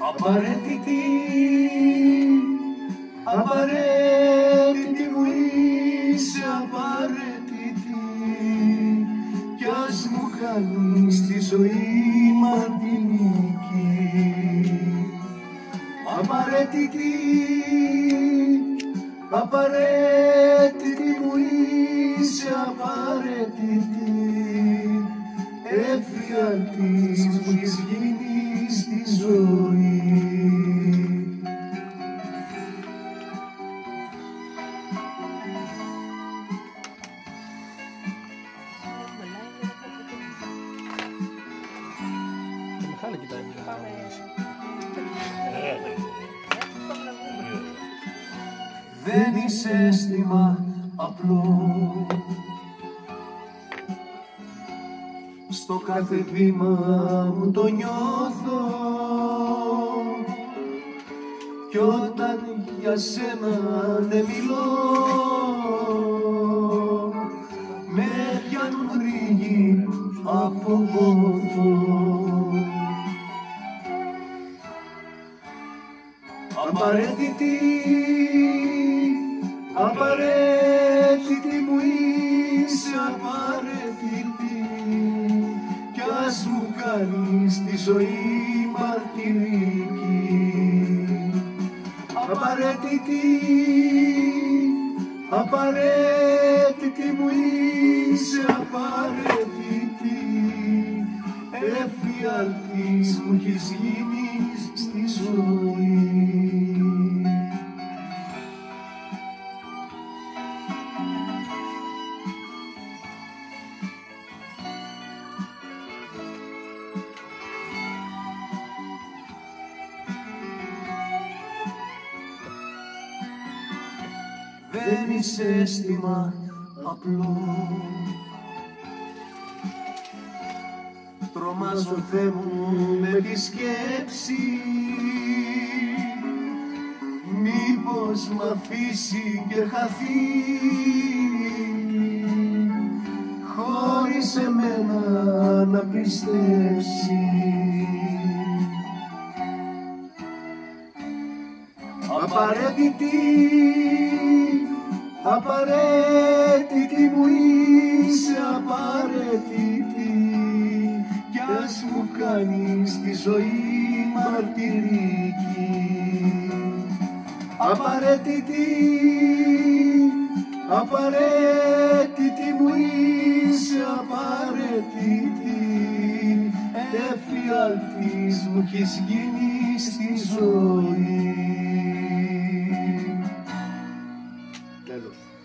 Απαραίτητη, απαραίτητη μου είσαι, απαραίτητη, κι ας μου κάνεις τη ζωή μαρτυρική. Απαραίτητη, απαραίτητη μου είσαι, απαραίτητη, εφιάλτης μου έχεις γίνει στη ζωή. Δεν είσαι αίσθημα απλό, στο κάθε βήμα μου το νιώθω, κι όταν για σένα δεν μιλώ, με πιάνουν ρίγοι από πόθο. Απαραίτητη, απαραίτητη μου είσαι, απαραίτητη, κι ας μου κάνεις τη ζωή μαρτυρική. Απαραίτητη, απαραίτητη μου είσαι, απαραίτητη, εφιάλτης μου έχεις γίνει στη ζωή. Δεν είσαι αίσθημα απλό, τρομάζω Θεέ μου με τη σκέψη, μήπως μ' αφήσει και χαθεί, χωρίς εμένα να πιστέψει. Απαραίτητη, απαραίτητη μου είσαι, απαραίτητη, κι ας μου κάνεις τη ζωή μαρτυρική. Απαραίτητη, απαραίτητη μου είσαι, απαραίτητη, εφιάλτης μου έχεις γίνει στη ζωή.